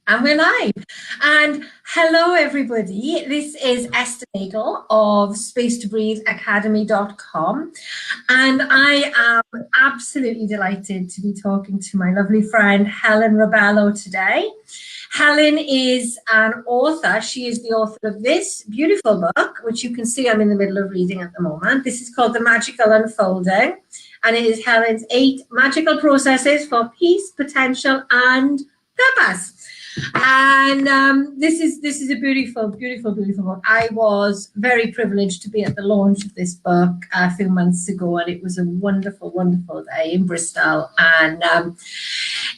And we're live. And hello, everybody. This is Esther Nagel of space2breathe academy.com. And I am absolutely delighted to be talking to my lovely friend, Helen Rebello, today. Helen is an author. She is the author of this beautiful book, which you can see I'm in the middle of reading at the moment. This is called The Magical Unfolding. And it is Helen's 8 magical processes for peace, potential, and purpose. And this is a beautiful book. I was very privileged to be at the launch of this book a few months ago, and it was a wonderful day in Bristol. And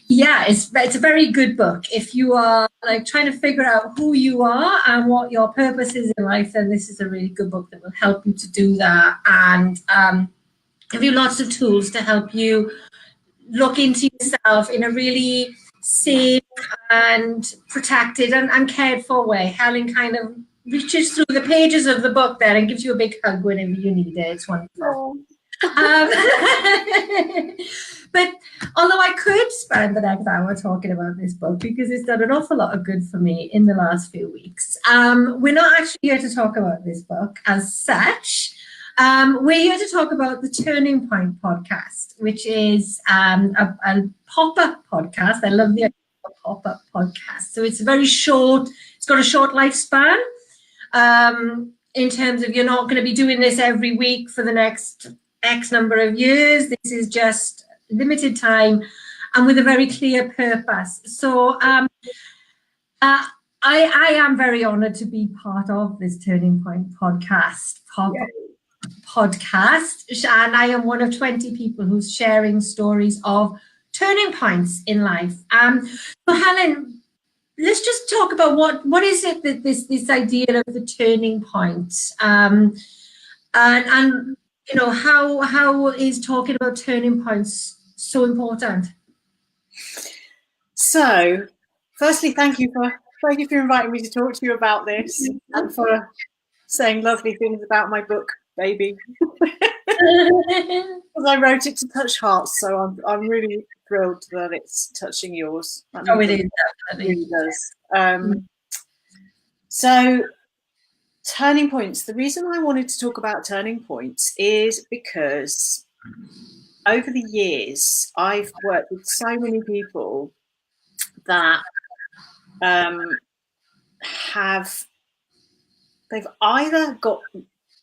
yeah, it's a very good book. If you are like trying to figure out who you are and what your purpose is in life, then this is a really good book that will help you to do that, and give you lots of tools to help you look into yourself in a really safe and protected and cared for way. Helen kind of reaches through the pages of the book there and gives you a big hug whenever you need it. It's wonderful. But although I could spend the next hour talking about this book because it's done an awful lot of good for me in the last few weeks, we're not actually here to talk about this book as such. We're here to talk about the Turning Point podcast, which is a pop-up podcast. I love the idea of a pop-up podcast. So it's very short. It's got a short lifespan in terms of you're not going to be doing this every week for the next X number of years. This is just limited time and with a very clear purpose. So I am very honored to be part of this Turning Point podcast. And I am one of 20 people who's sharing stories of turning points in life. So Helen, let's just talk about what is it that this idea of the turning point, and you know, how is talking about turning points so important? So firstly, thank you for inviting me to talk to you about this and for saying lovely things about my book, baby. Because I wrote it to touch hearts, so I'm really thrilled that it's touching yours. Oh, it is, definitely. It really does. So turning points. The reason I wanted to talk about turning points is because over the years I've worked with so many people that they've either got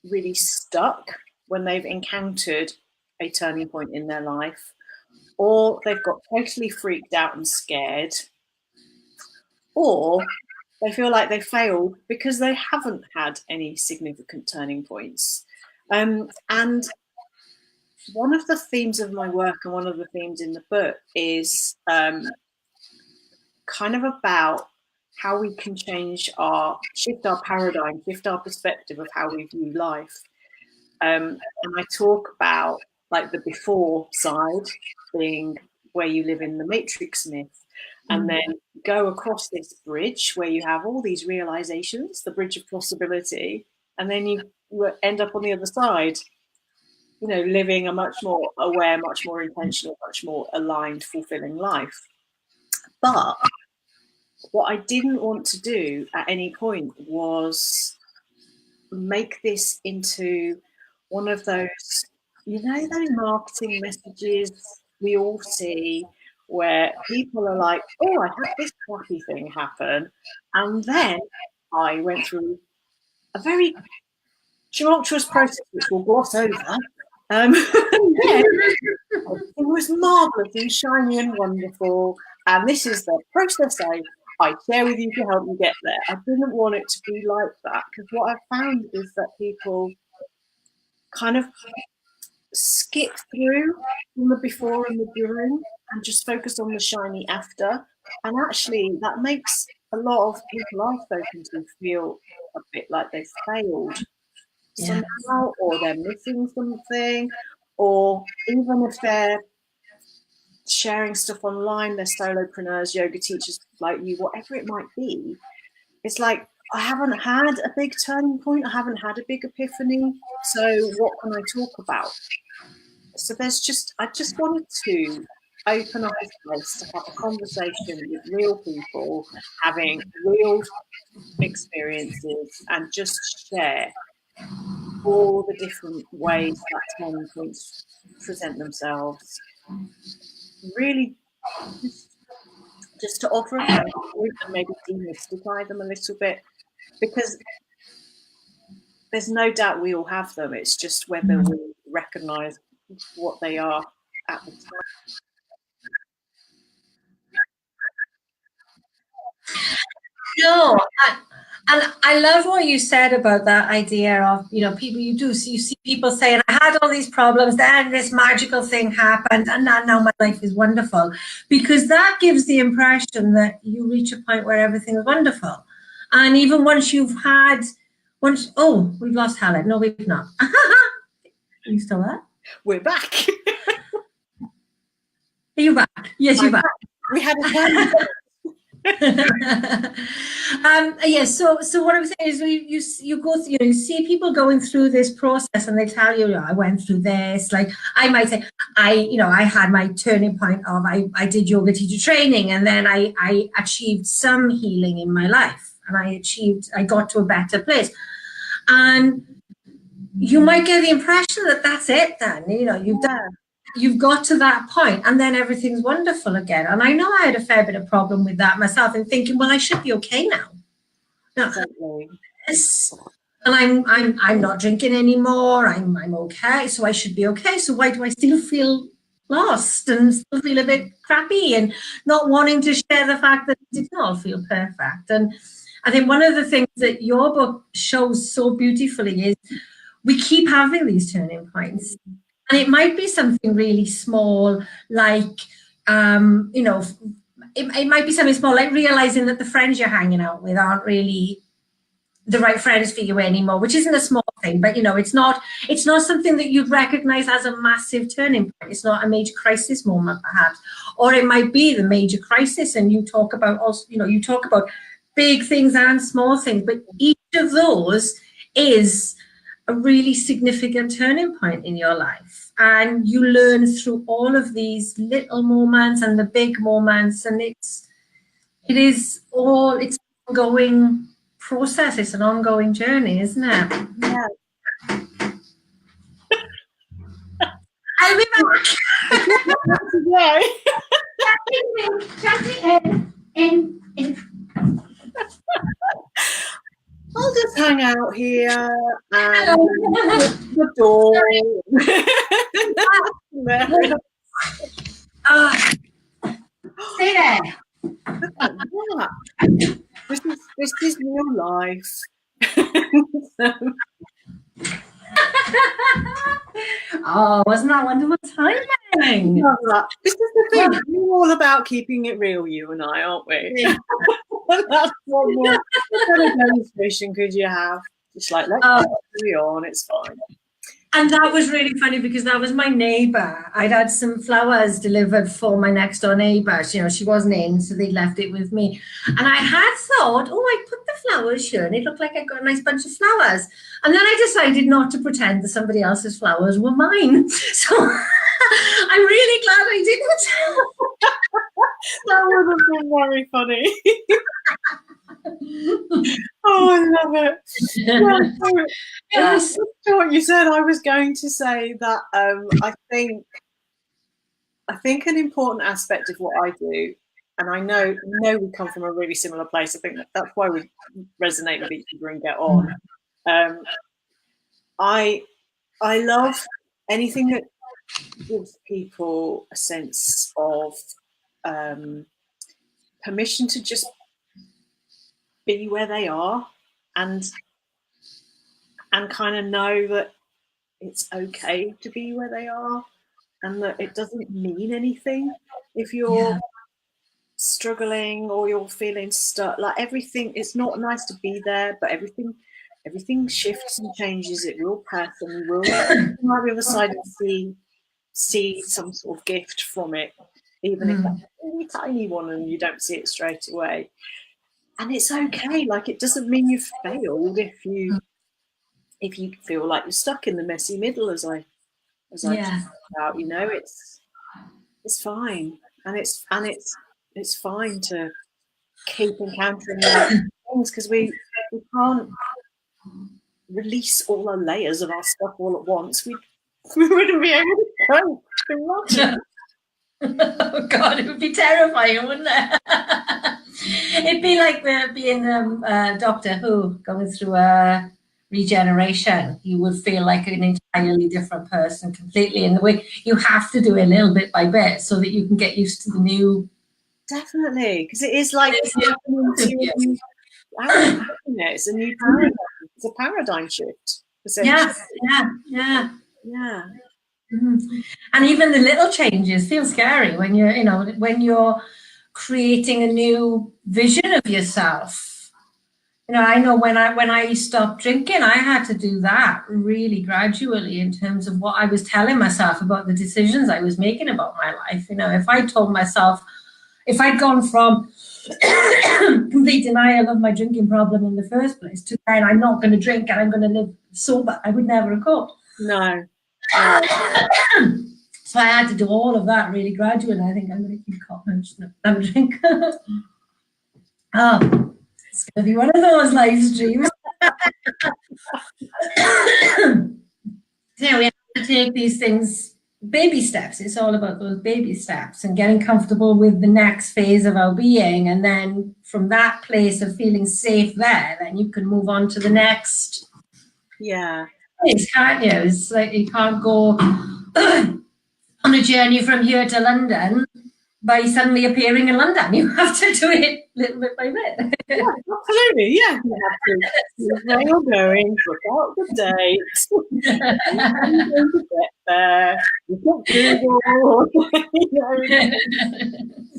really stuck when they've encountered a turning point in their life, or they've got totally freaked out and scared, or they feel like they failed because they haven't had any significant turning points. And one of the themes of my work and one of the themes in the book is kind of about how we can shift our paradigm, shift our perspective of how we view life. And I talk about like the before side being where you live in the matrix myth, and then go across this bridge where you have all these realizations, the bridge of possibility, and then you end up on the other side, you know, living a much more aware, much more intentional, much more aligned, fulfilling life. But what I didn't want to do at any point was make this into one of those, you know, those marketing messages we all see where people are like, oh, I had this crappy thing happen, and then I went through a very tumultuous process which we'll gloss over. It was marvellous and shiny and wonderful, and this is the process I share with you to help you get there. I didn't want it to be like that, because what I found is that people kind of skip through from the before and the during and just focus on the shiny after. And actually that makes a lot of people I've spoken to feel a bit like they've failed somehow, or they're missing something, or even if they're sharing stuff online, they're solopreneurs, yoga teachers like you, whatever it might be, it's like, I haven't had a big turning point, I haven't had a big epiphany, so what can I talk about? So I just wanted to open up a space to have a conversation with real people, having real experiences, and just share all the different ways that turning points present themselves. Really, just to offer a counterpoint and maybe demystify them a little bit, because there's no doubt we all have them. It's just whether we recognise what they are at the time. No, and I love what you said about that idea of, people you see people saying, I had all these problems, then this magical thing happened, and now my life is wonderful. Because that gives the impression that you reach a point where everything is wonderful. And even once oh, we've lost Helen. No, we've not. Are you still there? We're back. Are you back? Yes, you're back. We had a time. Yes. So what I'm saying is, you go through, you see people going through this process, and they tell you, I went through this. Like I might say, I had my turning point of I did yoga teacher training, and then I achieved some healing in my life, and I got to a better place, and you might get the impression that that's it. Then you've got to that point, and then everything's wonderful again. And I know I had a fair bit of problem with that myself, and thinking, well, I should be okay now. Exactly. And I'm not drinking anymore. I'm okay, so I should be okay. So why do I still feel lost and still feel a bit crappy and not wanting to share the fact that it didn't all feel perfect? And I think one of the things that your book shows so beautifully is we keep having these turning points. And it might be something really small, like, it might be something small, like realizing that the friends you're hanging out with aren't really the right friends for you anymore, which isn't a small thing, but it's not something that you'd recognize as a massive turning point. It's not a major crisis moment, perhaps, or it might be the major crisis. And you talk about big things and small things, but each of those is a really significant turning point in your life, and you learn through all of these little moments and the big moments, and it's an ongoing process. It's an ongoing journey, isn't it? Yeah. I'll be back. I'll just hang out here and the door. Stay there. This is real life. Oh, wasn't that wonderful timing? This is the thing. We're all about keeping it real, you and I, aren't we? Yeah. That's what more kind of demonstration could you have? Just like, let's carry on, it's fine. And that was really funny, because that was my neighbour. I'd had some flowers delivered for my next door neighbour. She wasn't in, so they left it with me. And I had thought, I put the flowers here, and it looked like I got a nice bunch of flowers. And then I decided not to pretend that somebody else's flowers were mine. So I'm really glad I didn't. That would have been very funny. Oh, I love it. Yes. What you said, I was going to say that I think an important aspect of what I do, and I know we come from a really similar place. I think that's why we resonate with each other and get on. I love anything that gives people a sense of permission to just be where they are, and kind of know that it's okay to be where they are, and that it doesn't mean anything if you're struggling or you're feeling stuck. Like, everything, it's not nice to be there, but everything shifts and changes. It will pass, and we will come out the other side and see some sort of gift from it, even if that's a really tiny one and you don't see it straight away. And it's okay. Like, it doesn't mean you've failed if you feel like you're stuck in the messy middle, as I talked about. it's fine, and it's fine to keep encountering those things, because we can't release all our layers of our stuff all at once. We wouldn't be able to cope. Imagine. Oh God, it would be terrifying, wouldn't it? It'd be like being Doctor Who going through a regeneration. You would feel like an entirely different person completely. In the way you have to do it little bit by bit so that you can get used to the new. Definitely, because it is like it's a new paradigm. It's a paradigm shift. Yes, yeah. Mm-hmm. And even the little changes feel scary when you're creating a new vision of yourself. I know when I stopped drinking, I had to do that really gradually in terms of what I was telling myself about the decisions I was making about my life. If I told myself, if I'd gone from complete denial of my drinking problem in the first place to saying I'm not going to drink and I'm going to live sober, I would never have coped. No. So I had to do all of that really gradually. I think I'm going to keep coughing. Have a drink. Oh, it's going to be one of those live streams. So we have to take these things, baby steps. It's all about those baby steps and getting comfortable with the next phase of our being. And then from that place of feeling safe there, then you can move on to the next. Yeah. Place, can't you? It's like you can't go on a journey from here to London by suddenly appearing in London. You have to do it little bit by bit. Yeah, absolutely. Yeah, you have to. Where you're going, look out the dates. You're going to get there. You've got Google.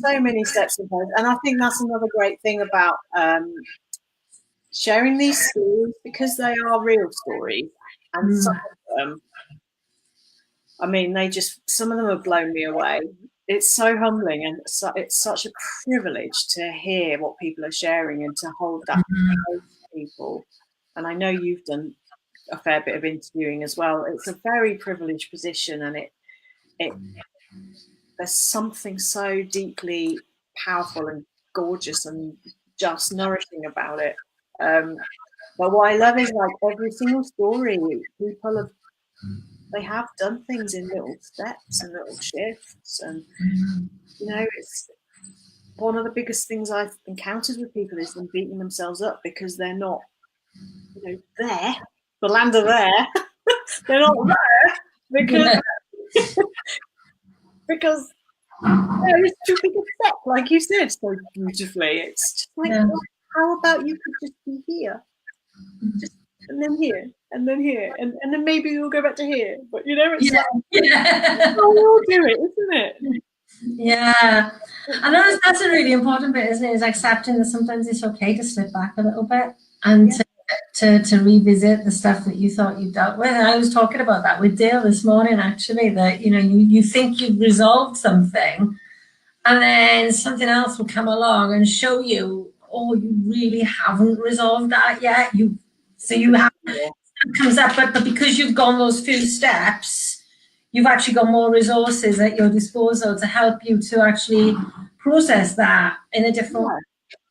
So many steps involved, and I think that's another great thing about sharing these stories, because they are real stories, and some of them, I mean, some of them have blown me away. It's so humbling, and it's such a privilege to hear what people are sharing and to hold that with people. And I know you've done a fair bit of interviewing as well. It's a very privileged position, and there's something so deeply powerful and gorgeous and just nourishing about it. But what I love is, like, every single story, people have done things in little steps and little shifts, and it's one of the biggest things I've encountered with people is them beating themselves up because they're not there, the land of there. They're not there because it's too big a step, like you said so beautifully. It's just like, how about you could just be here, and then here, and then here, and then maybe we'll go back to here. But it's how we all do it, isn't it? Yeah, and that's a really important bit, isn't it? Is accepting that sometimes it's okay to slip back a little bit and to revisit the stuff that you thought you dealt with. And I was talking about that with Dale this morning, actually, that you think you've resolved something, and then something else will come along and show you, oh, you really haven't resolved that yet. You have comes up, but because you've gone those few steps, you've actually got more resources at your disposal to help you to actually process that in a different way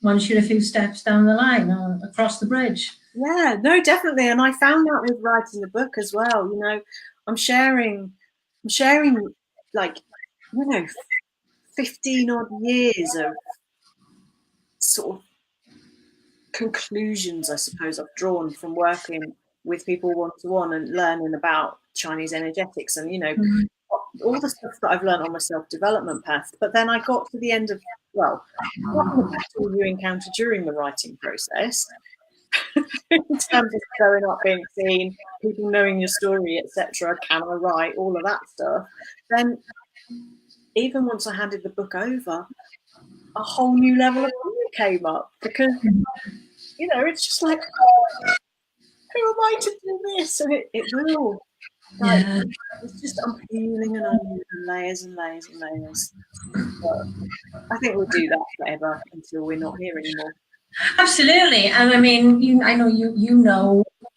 once you're a few steps down the line or across the bridge. Yeah, no, definitely. And I found that with writing the book as well. I'm sharing like 15 odd years of sort of conclusions, I suppose, I've drawn from working with people one-to-one and learning about Chinese energetics and all the stuff that I've learned on my self-development path. But then I got to the end of, what the battle you encounter during the writing process in terms of growing up, being seen, people knowing your story, etc. Can I write? All of that stuff. Then even once I handed the book over, a whole new level of fear came up, because it's just like, who am I to do this? And it will. It's just unpeeling and unpeeling layers and layers and layers. But I think we'll do that forever until we're not here anymore. Absolutely. And I mean, I know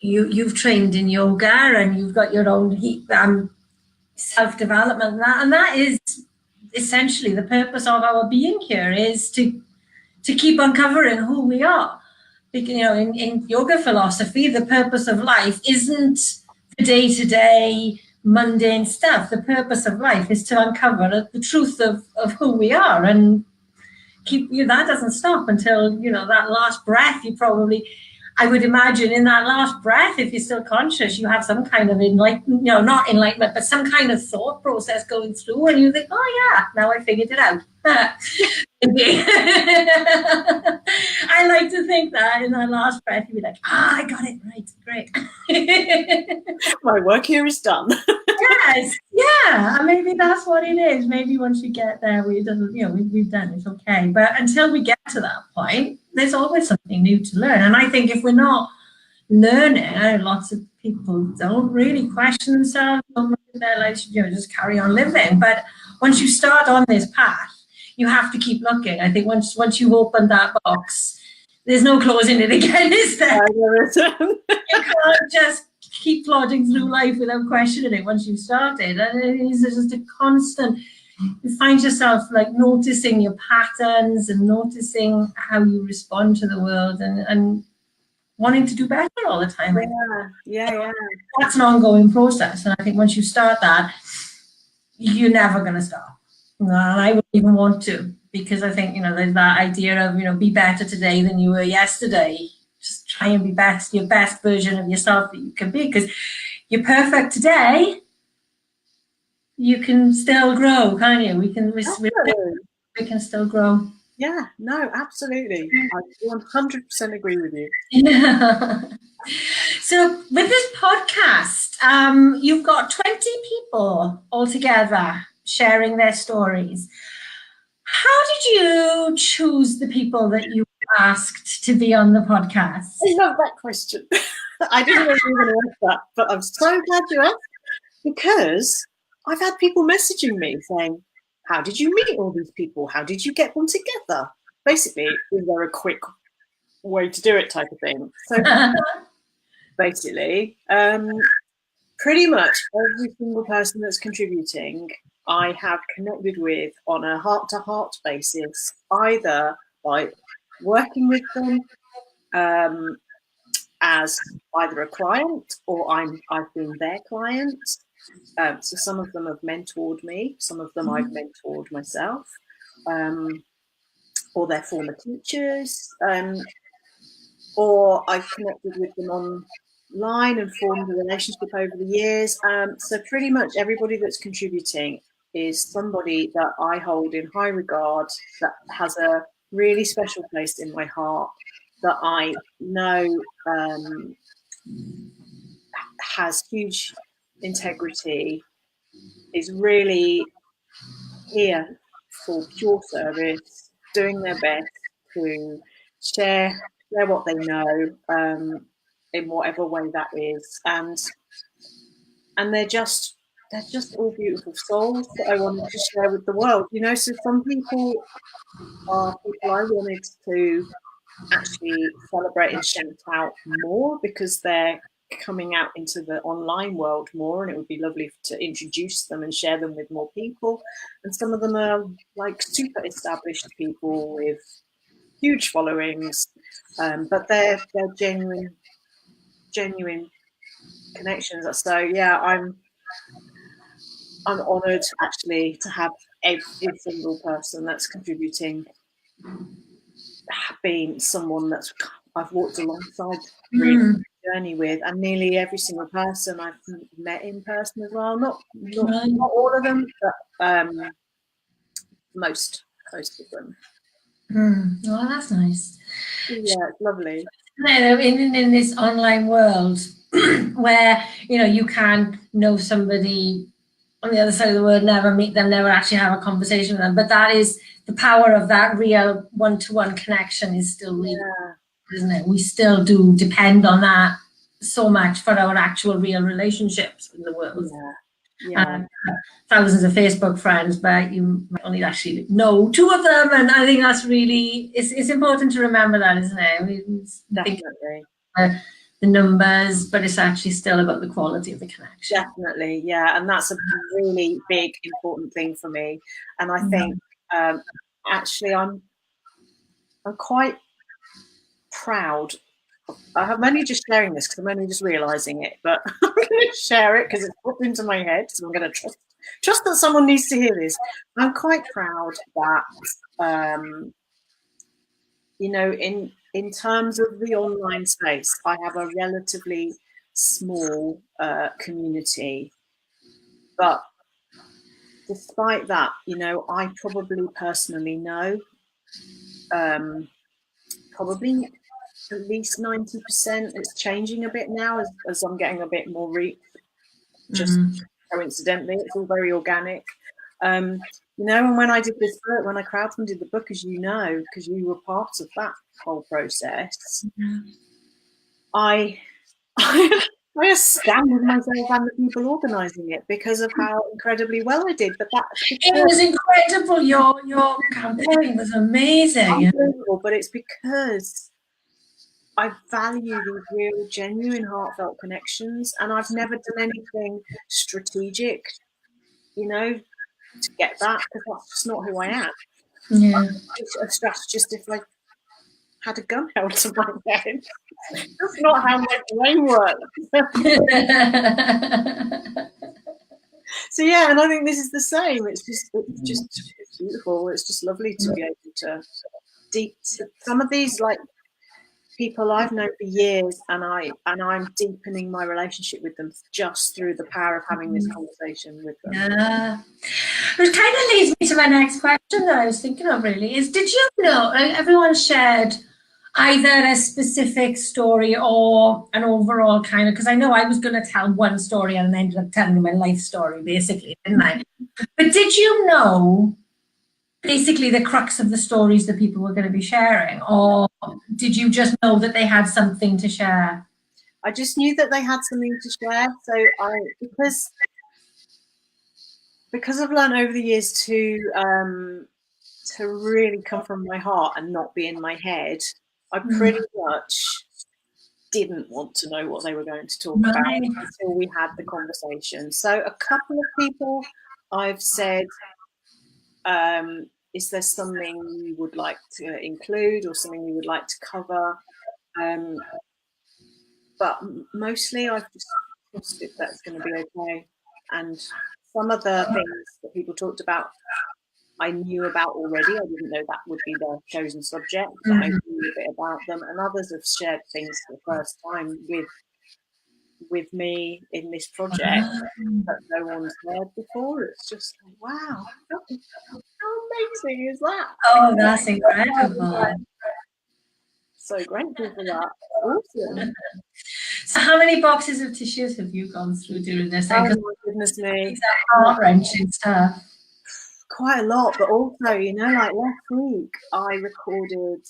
you've trained in yoga and you've got your own self-development, and that is essentially the purpose of our being here is to keep uncovering who we are. Because, you know, in yoga philosophy, the purpose of life isn't the day-to-day mundane stuff. The purpose of life is to uncover the truth of who we are, and keep you. That doesn't stop until, you know, that last breath. You probably, I would imagine, in that last breath, if you're still conscious, you have some kind of enlightenment, you know, not enlightenment, but some kind of thought process going through, and you think, oh yeah, now I figured it out. I like to think that in that last breath, you'd be like, I got it right, great. My work here is done. Yes, yeah, and maybe that's what it is. Maybe once you get there, we've done it, okay. But until we get to that point, there's always something new to learn. And I think if we're not learning, lots of people don't really question themselves, don't look at their lives, you know, just carry on living. But once you start on this path, you have to keep looking. I think once you open that box, there's no closing it again, is there? There isn't. You can't just keep plodding through life without questioning it once you've started. And it is just a constant, you find yourself like noticing your patterns and noticing how you respond to the world, and wanting to do better all the time. Yeah. That's an ongoing process. And I think once you start that, you're never going to stop. And I wouldn't even want to, because I think, you know, there's that idea of, you know, be better today than you were yesterday. Just try and be your best version of yourself that you can be, because you're perfect today. You can still grow, can't you? We can still grow. Yeah, no, absolutely. I 100% agree with you. Yeah. So with this podcast, you've got 20 people altogether sharing their stories. How did you choose the people that you asked to be on the podcast? I love that question. I didn't know you were going to ask that, but I'm so glad you asked, because I've had people messaging me saying, how did you meet all these people? How did you get them together? Basically, is there a quick way to do it type of thing? So basically, pretty much every single person that's contributing, I have connected with on a heart-to-heart basis, either by working with them as either a client or I've been their client. So some of them have mentored me, some of them I've mentored myself, or they're former teachers, or I've connected with them online and formed a relationship over the years. So pretty much everybody that's contributing is somebody that I hold in high regard, that has a really special place in my heart, that I know has huge integrity, is really here for pure service, doing their best to share what they know in whatever way that is, and they're just all beautiful souls that I wanted to share with the world, you know. So some people are people I wanted to actually celebrate and shout out more, because they're coming out into the online world more, and it would be lovely to introduce them and share them with more people. And some of them are like super established people with huge followings, but they're genuine connections. So yeah, I'm honoured actually to have every single person that's contributing been someone that's I've walked alongside really journey with, and nearly every single person I've met in person as well. Not all of them, but most of them. Oh, that's nice. Yeah, it's lovely. In this online world where, you know, you can know somebody on the other side of the world, never meet them, never actually have a conversation with them, but that is the power of that real one-to-one connection is still real, isn't it? We still do depend on that so much for our actual real relationships in the world. Thousands of Facebook friends, but you might only actually know 2 of them, and I think that's really it's important to remember that, isn't it? Definitely. the numbers, but it's actually still about the quality of the connection. Definitely, yeah, and that's a really big, important thing for me. And I think actually I'm quite proud. I'm only just sharing this because I'm only just realizing it, but I'm going to share it because it's popped into my head. So I'm going to trust that someone needs to hear this. I'm quite proud that, you know, in terms of the online space, I have a relatively small community, but despite that, you know, I probably personally know probably at least 90%. It's changing a bit now as I'm getting a bit more reach. Just coincidentally, it's all very organic. You know, and when I did this book, when I crowdfunded the book, as you know, because you were part of that whole process, I astounded myself and the people organising it because of how incredibly well I did. But it was incredible. Your campaign was amazing. Unbelievable, but it's because I value these real, genuine, heartfelt connections, and I've never done anything strategic, you know, to get that, because that's just not who I am. Yeah. I'm a strategist if I had a gun held to my head. That's not how my brain works. So yeah, and I think this is the same. It's beautiful. It's just lovely to be able to some of these like people I've known for years, and I'm deepening my relationship with them just through the power of having this conversation with them. Yeah. Which kind of leads me to my next question that I was thinking of really is, did you know, everyone shared either a specific story or an overall kind of, because I know I was going to tell one story and ended up telling my life story basically, didn't I? But did you know basically the crux of the stories that people were going to be sharing, or did you just know that they had something to share? I just knew that they had something to share. So because I've learned over the years to really come from my heart and not be in my head, I pretty much didn't want to know what they were going to talk about until we had the conversation. So a couple of people I've said, is there something you would like to include or something you would like to cover? But mostly I've just trusted that's going to be okay. And some of the things that people talked about I knew about already. I didn't know that would be their chosen subject, but I knew a bit about them. And others have shared things for the first time with me in this project that no one's heard before. It's just like, wow, how amazing is that? Oh, that's incredible. So grateful for that. Awesome. So how many boxes of tissues have you gone through doing this? Oh my goodness me. These are heart-wrenching stuff. Quite a lot, but also, you know, like last week I recorded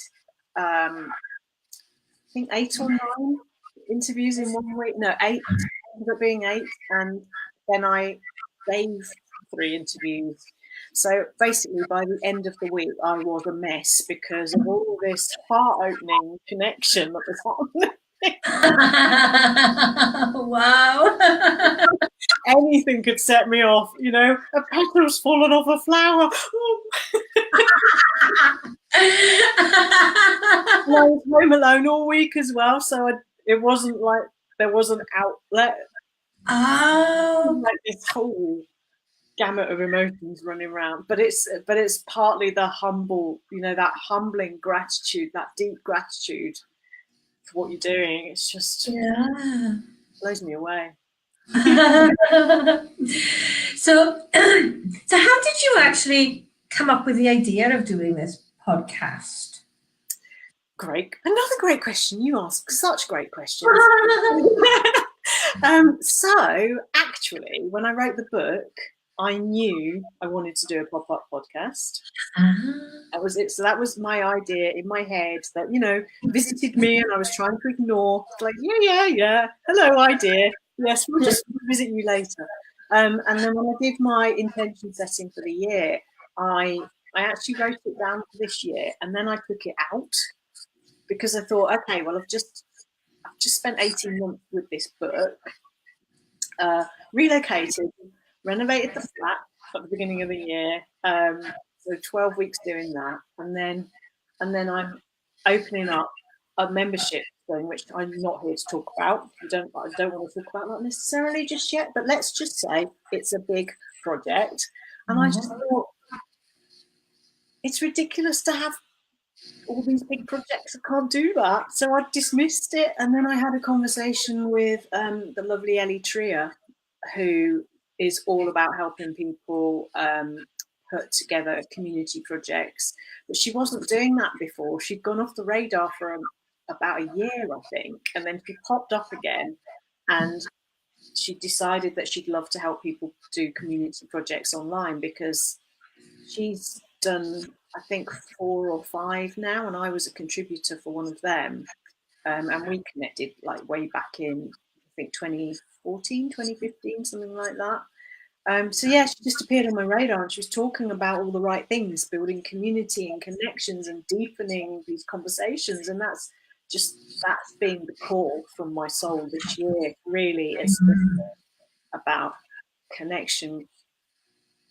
I think 8 or 9 interviews in 1 week. No, 8, ended up being 8, and then I gave 3 interviews. So basically by the end of the week I was a mess because of all this heart-opening connection that was happening. Wow. Anything could set me off, you know, a petal's fallen off a flower. I was home alone all week as well, so it wasn't like there was an outlet. Oh, like this whole gamut of emotions running around, but it's partly the humble, you know, that humbling gratitude, that deep gratitude for what you're doing. It's just blows me away. So how did you actually come up with the idea of doing this podcast? Another great question. You ask such great questions. So actually, when I wrote the book, I knew I wanted to do a pop-up podcast. That was it. So that was my idea in my head that, you know, visited me and I was trying to ignore. Like, yeah. Hello, idea. Yes, we'll just visit you later. And then when I did my intention setting for the year, I actually wrote it down for this year, and then I took it out because I thought, okay, well, I've just spent 18 months with this book, relocated, renovated the flat at the beginning of the year. So 12 weeks doing that, and then I'm opening up a membership thing, which I'm not here to talk about. I don't want to talk about that necessarily just yet, but let's just say it's a big project. And I just thought, it's ridiculous to have all these big projects. I can't do that. So I dismissed it. And then I had a conversation with the lovely Ellie Trier, who is all about helping people put together community projects. But she wasn't doing that before. She'd gone off the radar for about a year, I think. And then she popped up again, and she decided that she'd love to help people do community projects online, because she's done, I think, 4 or 5 now, and I was a contributor for one of them. And we connected like way back in, I think, 2014, 2015, something like that. So yeah, she just appeared on my radar, and she was talking about all the right things, building community and connections and deepening these conversations. And that's been the call from my soul this year. Really, it's about connection,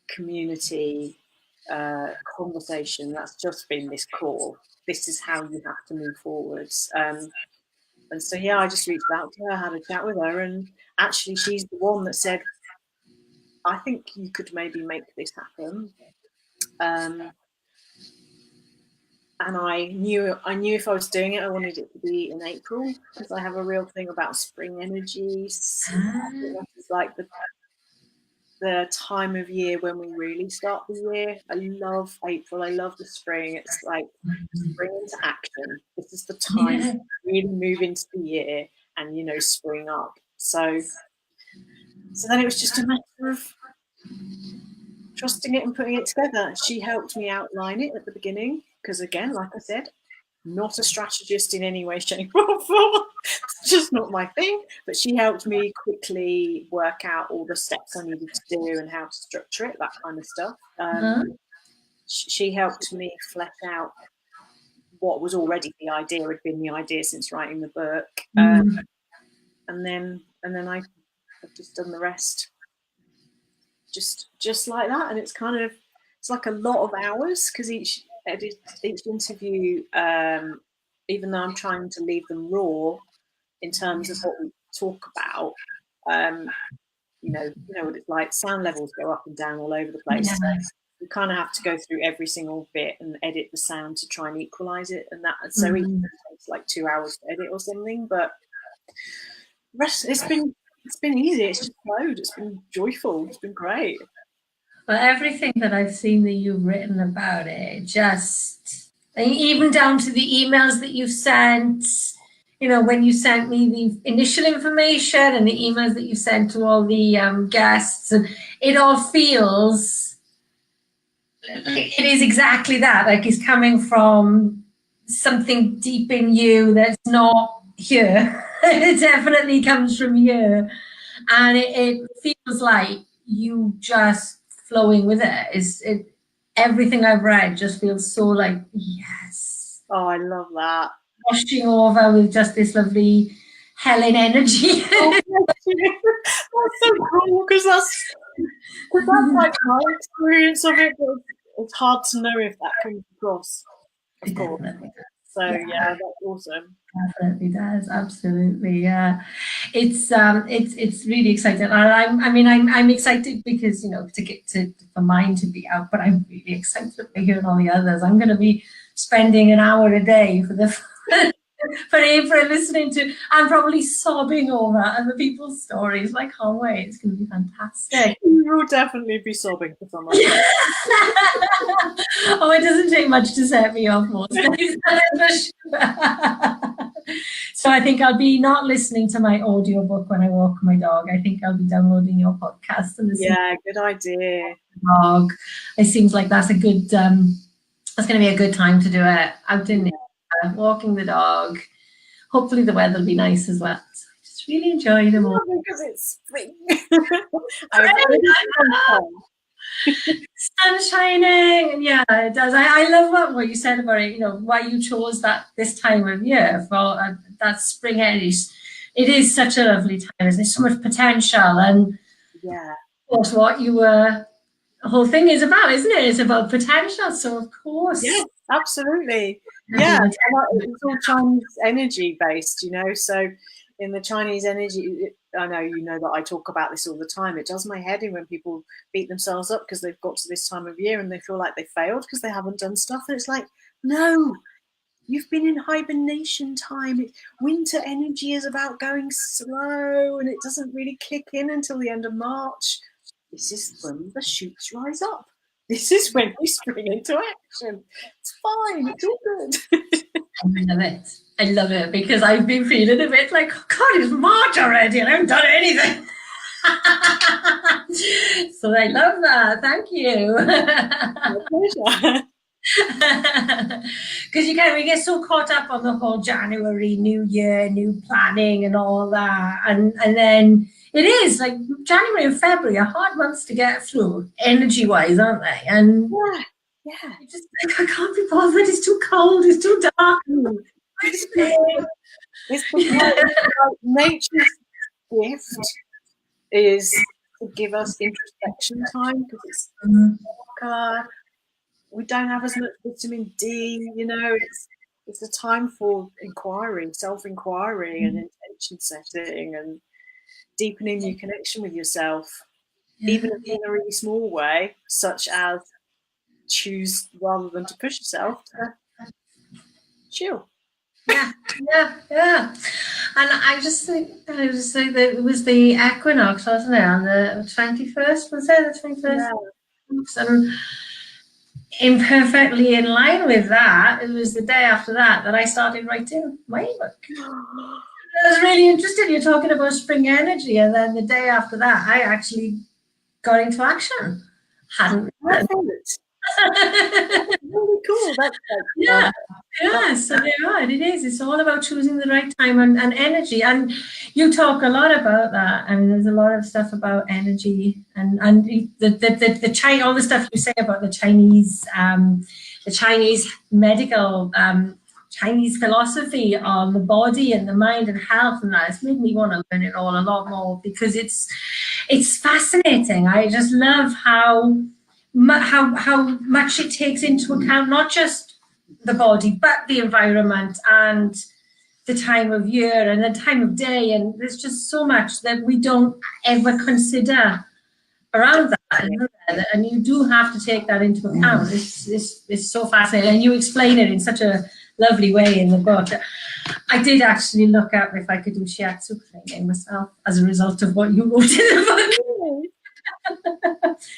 community, conversation. That's just been this call. This is how you have to move forwards. And so yeah, I just reached out to her, had a chat with her, and actually she's the one that said, I think you could maybe make this happen. And I knew if I was doing it, I wanted it to be in April, because I have a real thing about spring energies. It's like the time of year when we really start the year. I love April. I love the spring. It's like spring into action. This is the time to really move into the year and, you know, spring up. So then it was just a matter of trusting it and putting it together. She helped me outline it at the beginning, because again, like I said, not a strategist in any way, shape or form. It's just not my thing. But she helped me quickly work out all the steps I needed to do and how to structure it, that kind of stuff. She helped me flesh out what was already the idea, had been the idea since writing the book. And then I've just done the rest just like that. And it's like a lot of hours, because each interview, even though I'm trying to leave them raw in terms of what we talk about, you know what it's like, sound levels go up and down all over the place. So you kind of have to go through every single bit and edit the sound to try and equalize it, and so it takes like 2 hours to edit or something. But it's been easy. It's just flowed. It's been joyful. It's been great. Well, everything that I've seen that you've written about it, just even down to the emails that you've sent, you know, when you sent me the initial information and the emails that you sent to all the guests, and it all feels, it is exactly that. Like, it's coming from something deep in you that's not here. It definitely comes from here. And it feels like you just flowing with it. Everything I've read just feels so like, yes. Oh, I love that. Washing over with just this lovely Helen energy. Oh, that's so cool, because that's like my experience of it, but it's hard to know if that comes across, of course. So yeah, that's awesome. Definitely does, absolutely, yeah. It's really exciting, and I'm excited because, you know, to get for mine to be out, but I'm really excited for hearing all the others. I'm going to be spending an hour a day for April listening to, and probably sobbing over other people's stories. I can't wait. It's going to be fantastic. You will definitely be sobbing for someone. Oh, it doesn't take much to set me off most days. So I think I'll be not listening to my audiobook when I walk my dog. I think I'll be downloading your podcast and listening. Yeah, good idea. Dog. It seems like that's a good. That's going to be a good time to do it. Out in walking the dog. Hopefully the weather will be nice as well. So I just really enjoy them all. Because it's spring. sun shining, and yeah, it does. I love what you said about it. You know, why you chose this time of year for that spring energy. It is such a lovely time. There's so much potential, and Yeah. of course, what you were the whole thing is about, isn't it? It's about potential. So of course, Yes, absolutely. Yeah, it's all Chinese energy based, you know. So in the Chinese energy, I know you know that I talk about this all the time. It does my head in when people beat themselves up because they've got to this time of year and they feel like they failed because they haven't done stuff. And it's like, no, you've been in hibernation time. Winter energy is about going slow and it doesn't really kick in until the end of March. This is when the shoots rise up. This is when we spring into action. It's fine. It's all good. I love it. I love it because I've been feeling a bit like, oh God, it's March already and I haven't done anything. So I love that. Thank you. My pleasure. Because we get so caught up on the whole January, New Year, new planning, and all that, and then it is like January and February are hard months to get through, energy wise, aren't they? And Yeah, yeah. you just like, I can't be bothered. It's too cold. It's too dark. It's like nature's gift is to give us introspection time because it's darker. We don't have as much vitamin D, you know, it's a time for inquiry, self-inquiry and intention setting and deepening your connection with yourself, even if in a really small way, such as choose rather than to push yourself to chill. Yeah. And I just think that it was the equinox, wasn't it? On the 21st, was it? The 21st? Yeah. And imperfectly in line with that, it was the day after that I started writing my book. I was really interested. You're talking about spring energy, and then the day after that, I actually got into action. Hadn't really cool. Yeah, so there are. It is. It's all about choosing the right time and energy. And you talk a lot about that. I mean, there's a lot of stuff about energy and the China, all the stuff you say about the Chinese medical, Chinese philosophy on the body and the mind and health, and that. It's made me want to learn it all a lot more because it's fascinating. I just love how much it takes into account not just the body but the environment and the time of year and the time of day, and there's just so much that we don't ever consider around that, isn't there? And you do have to take that into account. It's so fascinating, and you explain it in such a lovely way in the book. I did actually look up if I could do shiatsu training myself as a result of what you wrote in the book.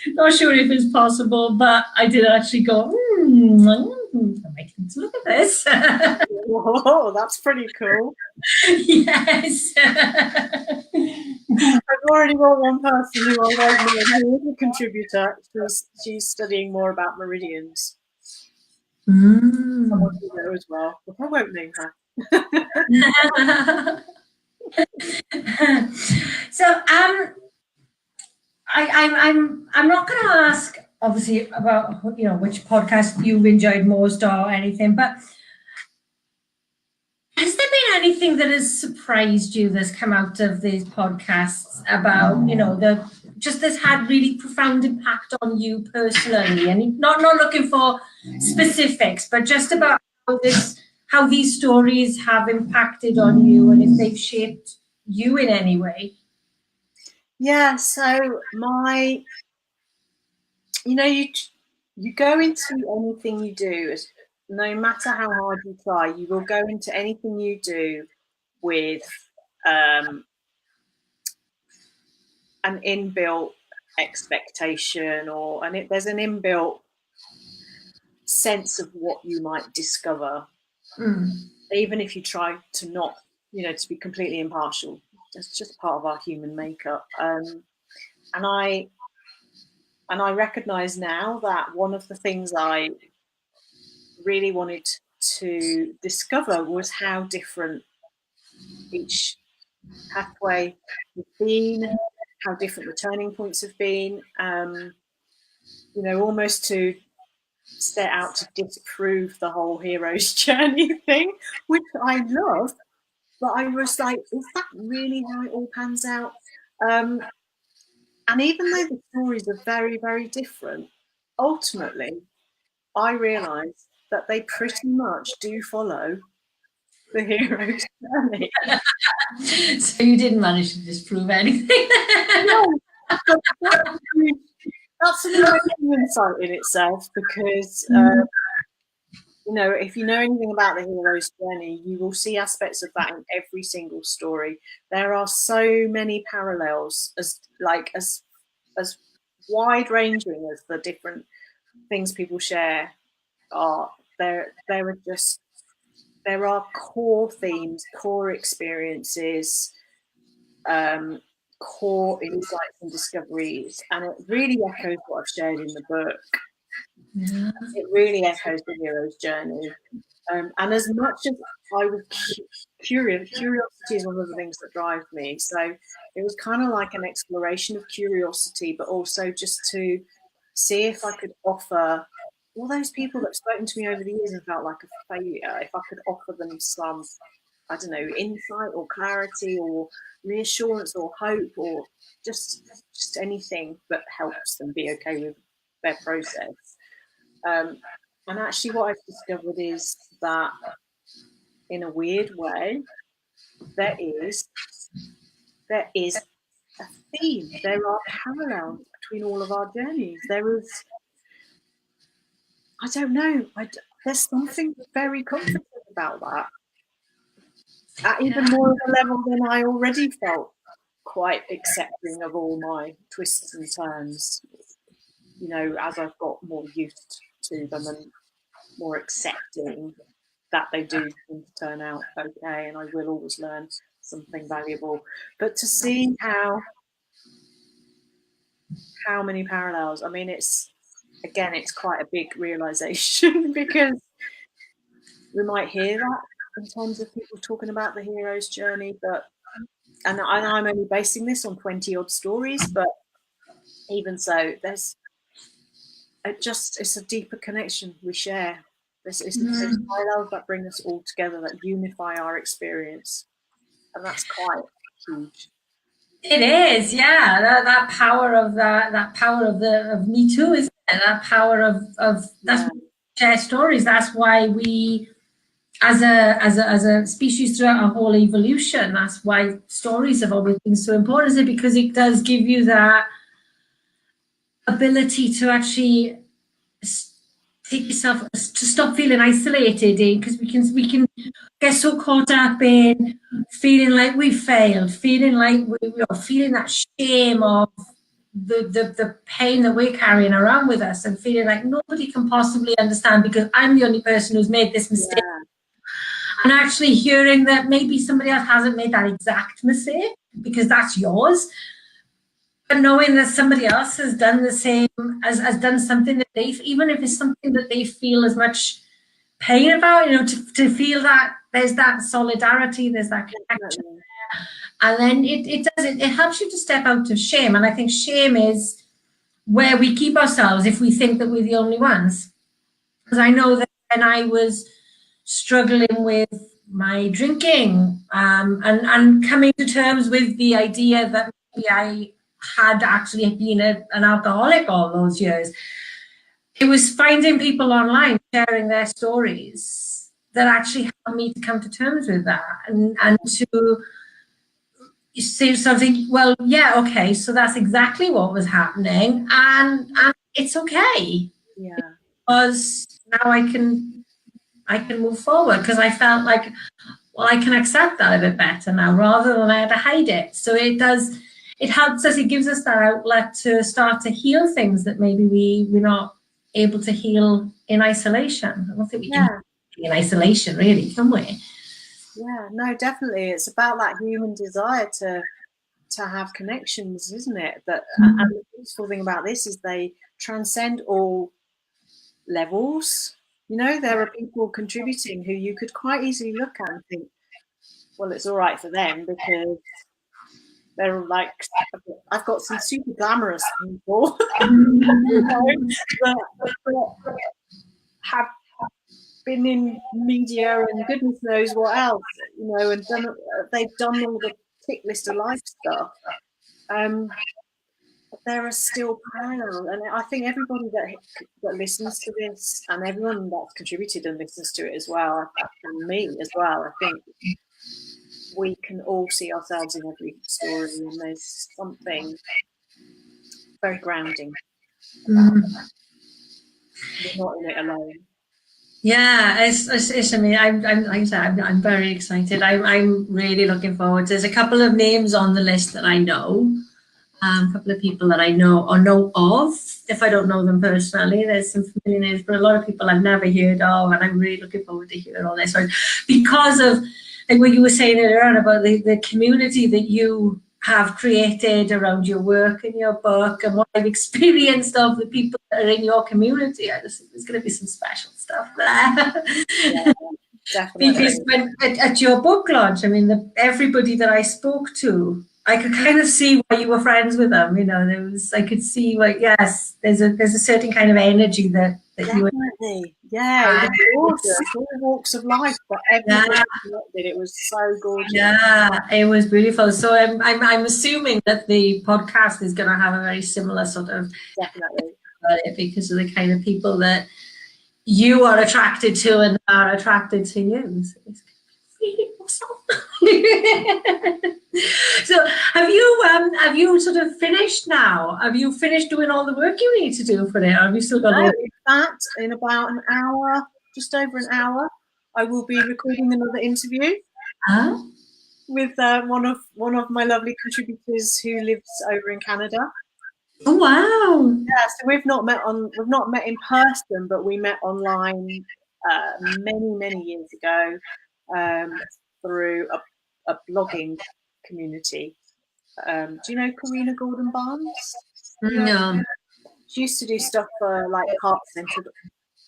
Not sure if it's possible, but I did actually go, I might need to look at this. Whoa, that's pretty cool. Yes. I've already got one person who I know who is a contributor. She's studying more about meridians. Someone who knows as well, but I won't name her. So I'm not going to ask obviously about which podcast you've enjoyed most or anything, but has there been anything that has surprised you that's come out of these podcasts about that's had really profound impact on you personally, and not looking for specifics, but just about how these stories have impacted on you and if they've shaped you in any way? Yeah, so you go into anything you do, no matter how hard you try, you will go into anything you do with an inbuilt expectation there's an inbuilt sense of what you might discover, even if you try to not, to be completely impartial. That's just part of our human makeup. And I recognize now that one of the things I really wanted to discover was how different each pathway has been, how different the turning points have been. you know, almost to set out to disprove the whole hero's journey thing, which I love. But I was like, is that really how it all pans out? And even though the stories are very, very different, ultimately, I realised that they pretty much do follow the hero's journey. So you didn't manage to disprove anything. No, but that's an amazing insight in itself, because you know, if you know anything about the hero's journey, you will see aspects of that in every single story. There are so many parallels, as wide ranging as the different things people share are. There are core themes, core experiences, core insights and discoveries, and it really echoes what I've shared in the book. Yeah. It really echoes the hero's journey. And as much as I was curiosity is one of the things that drive me. So it was kind of like an exploration of curiosity, but also just to see if I could offer all those people that have spoken to me over the years and felt like a failure, if I could offer them some, I don't know, insight or clarity or reassurance or hope, or just anything that helps them be okay with their process. And actually what I've discovered is that, in a weird way, there is a theme. There are parallels between all of our journeys. There is, I don't know, there's something very comforting about that. At even more of a level than I already felt quite accepting of all my twists and turns, you know, as I've got more used to them and more accepting that they do seem to turn out okay, and I will always learn something valuable. But to see how many parallels, I mean, it's quite a big realization because we might hear that in terms of people talking about the hero's journey, but and I'm only basing this on 20 odd stories, but even so, it's a deeper connection we share. There's parallels that bring us all together, that unify our experience, and that's quite huge. It is, yeah. That power of that power of Me Too, isn't it? That power of that's why we share stories. That's why we, as a species throughout our whole evolution, that's why stories have always been so important, is it? Because it does give you that ability to actually take yourself, to stop feeling isolated, because we can get so caught up in feeling like we failed, feeling like feeling that shame of the pain that we're carrying around with us, and feeling like nobody can possibly understand because I'm the only person who's made this mistake. Yeah. And actually hearing that maybe somebody else hasn't made that exact mistake because that's yours, but knowing that somebody else has done the same, has done something that even if it's something that they feel as much pain about, you know, to feel that there's that solidarity, there's that connection there. And then it helps you to step out of shame. And I think shame is where we keep ourselves if we think that we're the only ones. Because I know that when I was struggling with my drinking, and coming to terms with the idea that maybe I had actually been an alcoholic all those years, it was finding people online sharing their stories that actually helped me to come to terms with that, and to say something, well, yeah, okay, so that's exactly what was happening, and it's okay. Yeah. Because now I can move forward, because I felt like, well, I can accept that a bit better now rather than I had to hide it. So it helps us, it gives us that outlet to start to heal things that maybe we're not able to heal in isolation. I don't think we can heal in isolation, really, can we? Yeah, no, definitely. It's about that human desire to have connections, isn't it? That and the beautiful thing about this is they transcend all levels. You know, there are people contributing who you could quite easily look at and think, well, it's all right for them because They're like, I've got some super glamorous people that have been in media and goodness knows what else, and they've done all the tick list of life stuff. But there are still parallels, and I think everybody that listens to this, and everyone that's contributed and listens to it as well, and me as well, I think we can all see ourselves in every story, and there's something very grounding. We're not in it alone. Yeah, it's I mean, I'm like I said, I'm very excited. I'm really looking forward. There's a couple of names on the list that I know, a couple of people that I know or know of. If I don't know them personally, there's some familiar names, but a lot of people I've never heard of, and I'm really looking forward to hearing all this one because of like what you were saying earlier on about the community that you have created around your work and your book, and what I've experienced of the people that are in your community. I just think there's going to be some special stuff there. Yeah, definitely. Because when, at your book launch, I mean, everybody that I spoke to, I could kind of see why you were friends with them. I could see like, yes, there's a certain kind of energy that you were. Definitely. Yeah, it was gorgeous. All walks of life, but everything connected. It was so gorgeous. Yeah, it was beautiful. So I'm assuming that the podcast is going to have a very similar sort of definitely because of the kind of people that you are attracted to and are attracted to you. So it's really awesome. So have you sort of finished now? Have you finished doing all the work you need to do for it? Or have you still got? No, in fact, in about an hour, just over an hour, I will be recording another interview with one of my lovely contributors who lives over in Canada. Oh wow! Yeah, so we've not met in person, but we met online many years ago through a blogging community. Do you know Karina Gordon Barnes? No. She used to do stuff for like heart-centered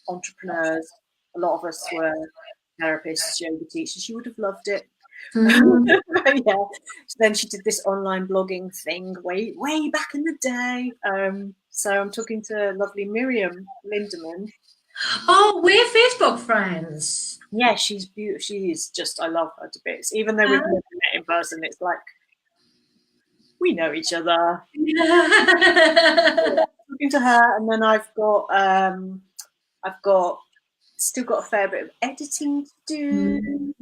entrepreneurs. A lot of us were therapists, yoga teachers. She would have loved it. Yeah. So then she did this online blogging thing way back in the day. So I'm talking to lovely Miriam Lindemann. Oh, we're Facebook friends. Yeah, she's beautiful. She is just, I love her to bits. Even though we've never met in person, it's like we know each other. Talking to her, and then I've still got a fair bit of editing to do.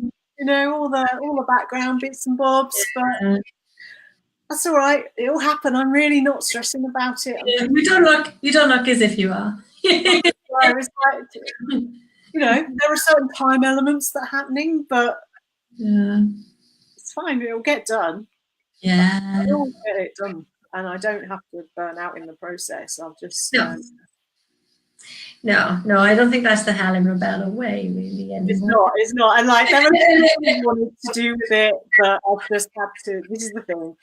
All the background bits and bobs, but that's all right. It'll happen. I'm really not stressing about it. You don't look as if you are. It's like, there are certain time elements that are happening, but it's fine. It'll get done. Yeah, I'll get it done, and I don't have to burn out in the process. I'll just No, I don't think that's the Helen Rebello way, really. Anymore. It's not. And like, there were things I wanted to do with it, but I've just had to. This is the thing.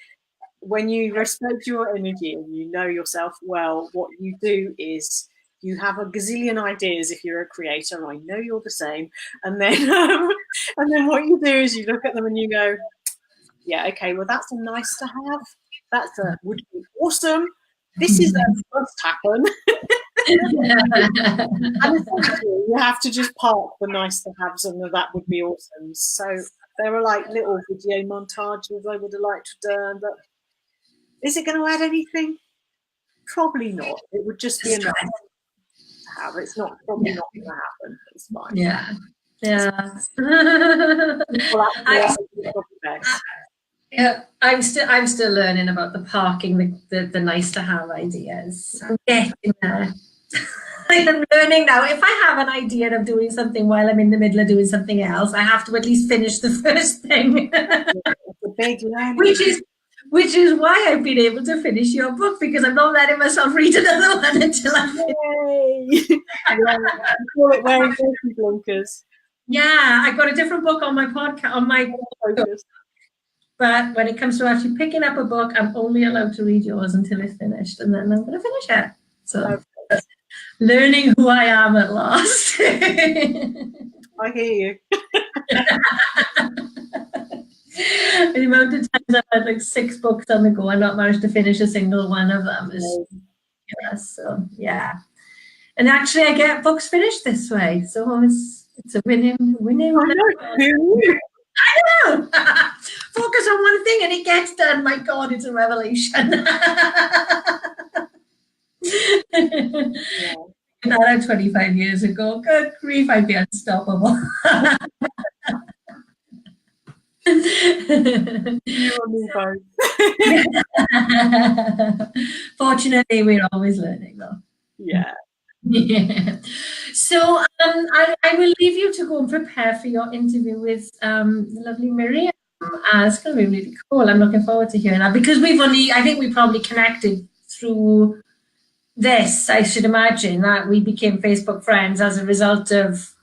When you respect your energy and you know yourself well, what you do is you have a gazillion ideas if you're a creator. I know you're the same. And then what you do is you look at them and you go, yeah, okay, well, that's a nice to have. That's would be awesome. This is a must happen. And essentially, you have to just park the nice to haves and that would be awesome. So there are like little video montages I would have liked to have done, but is it going to add anything? Probably not. It would just be enough to have. It's probably not going to happen. It's fine. Yeah. Yeah, I'm still learning about the parking, the nice to have ideas. I'm getting there. I'm learning now. If I have an idea of doing something while I'm in the middle of doing something else, I have to at least finish the first thing. It's a big learning. Which is why I've been able to finish your book, because I'm not letting myself read another one until I finish. I call it wearing safety blinkers. Yeah, I've got a different book on my podcast, on my focus. But when it comes to actually picking up a book, I'm only allowed to read yours until it's finished, and then I'm going to finish it. So, learning who I am at last. I hear you. The amount of times I've had like 6 books on the go and not managed to finish a single one of them is so yeah. And actually, I get books finished this way, so it's a winning. I know. Focus on one thing and it gets done. My God, it's a revelation. That 25 years ago. Good grief, I'd be unstoppable. You and me both. Fortunately, we're always learning, though. Yeah. Yeah. So I will leave you to go and prepare for your interview with the lovely Miriam. It's going to be really cool. I'm looking forward to hearing that because I think we probably connected through this. I should imagine that we became Facebook friends as a result of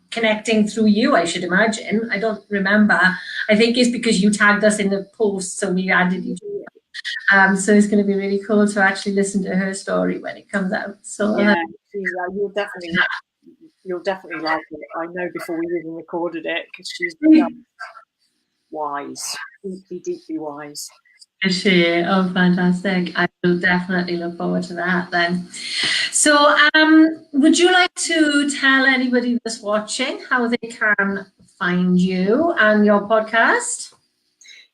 connecting through you, I should imagine. I don't remember. I think it's because you tagged us in the post, so we added each other. So it's going to be really cool to actually listen to her story when it comes out. So you'll definitely like it. I know before we even recorded it because she's wise, deeply wise. Is she? Oh, fantastic. I will definitely look forward to that then. So would you like to tell anybody that's watching how they can find you and your podcast?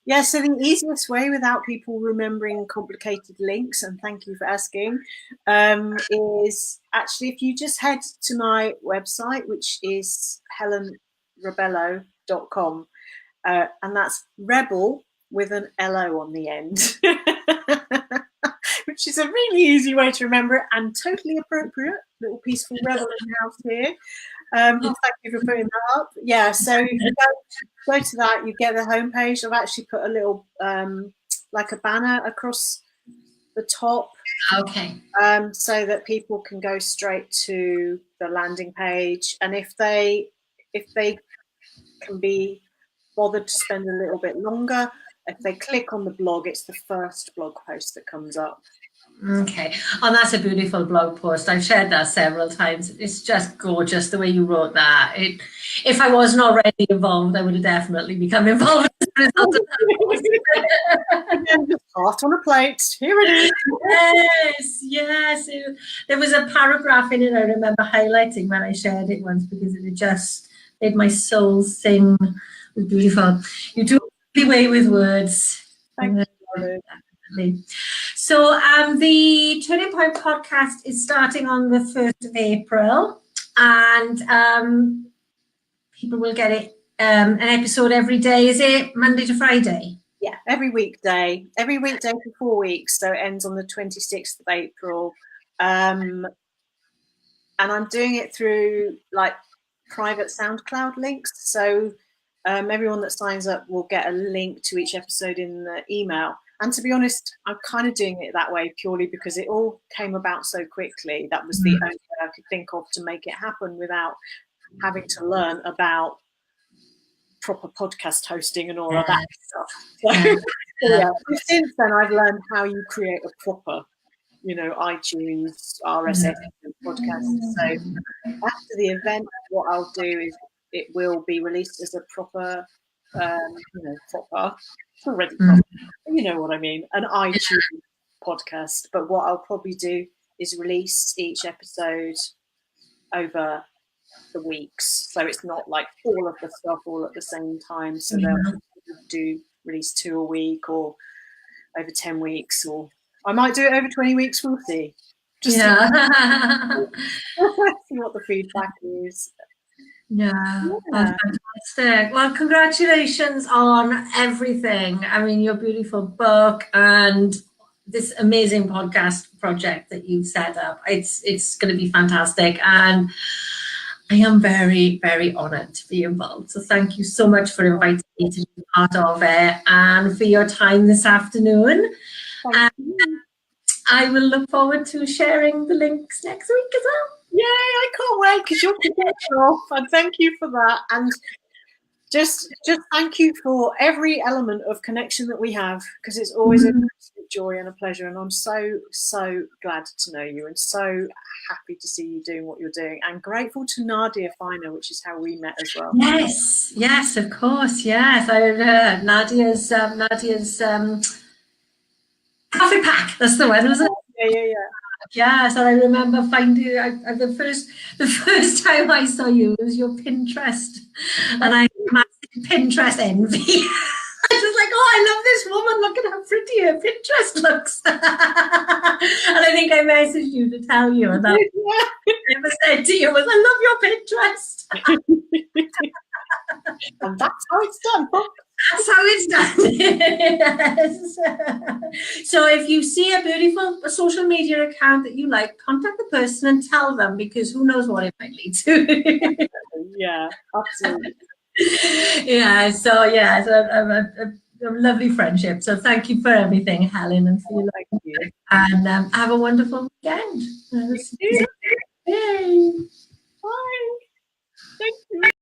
Yeah, so the easiest way without people remembering complicated links, and thank you for asking, is actually if you just head to my website, which is helenrebello.com, and that's rebel with an L-O on the end, which is a really easy way to remember it and totally appropriate. Little peaceful rebel in the house here. Thank you for putting that up. Yeah, so if you go to that, you get the homepage. I've actually put a little, like a banner across the top. Okay. So that people can go straight to the landing page. And if they can be bothered to spend a little bit longer, if they click on the blog, it's the first blog post that comes up. Okay. Oh, that's a beautiful blog post. I've shared that several times. It's just gorgeous the way you wrote that. If I wasn't already involved, I would have definitely become involved as a result of that. Again, just heart on a plate. Here it is. Yes. There was a paragraph in it I remember highlighting when I shared it once because it just made my soul sing. It was beautiful. You do way with words. Thank you. So the Turning Point podcast is starting on the 1st of April and people will get it an episode every day. Is it Monday to Friday? Yeah, every weekday for 4 weeks. So it ends on the 26th of April. And I'm doing it through like private SoundCloud links. So everyone that signs up will get a link to each episode in the email. And to be honest, I'm kind of doing it that way purely because it all came about so quickly. That was the only way I could think of to make it happen without having to learn about proper podcast hosting and all of that stuff. So since then, I've learned how you create a proper, iTunes, RSS podcast. So after the event, what I'll do is it will be released as a proper, proper. It's already proper, you know what I mean, an iTunes podcast. But what I'll probably do is release each episode over the weeks, so it's not like all of the stuff all at the same time. So they'll do release 2 a week or over 10 weeks, or I might do it over 20 weeks. We'll see. Just see what the feedback is. Yeah, that's fantastic. Well, congratulations on everything. I mean, your beautiful book and this amazing podcast project that you've set up. It's going to be fantastic, and I am very, very honoured to be involved. So thank you so much for inviting me to be part of it and for your time this afternoon. I will look forward to sharing the links next week as well. Yay, I can't wait because you're kicking off, and thank you for that. And just thank you for every element of connection that we have, because it's always a joy and a pleasure, and I'm so glad to know you, and so happy to see you doing what you're doing, and grateful to Nadia Finer, which is how we met as well. Yes, of course, yes. I Nadia's coffee pack. That's the one, was it? Yeah. Yes, and I remember finding the first time I saw you was your Pinterest, and I had massive Pinterest envy. I was like, oh, I love this woman. Look at how pretty her Pinterest looks. And I think I messaged you to tell you, and that I ever said to you was, I love your Pinterest. And that's how it's done. That's how it's done. Yes. So if you see a beautiful social media account that you like, contact the person and tell them, because who knows what it might lead to. Yeah, absolutely. Yeah, so yeah, so a lovely friendship. So thank you for everything, Helen, and for your Thank you. And have a wonderful weekend. You too. Yay. Bye. Thank you.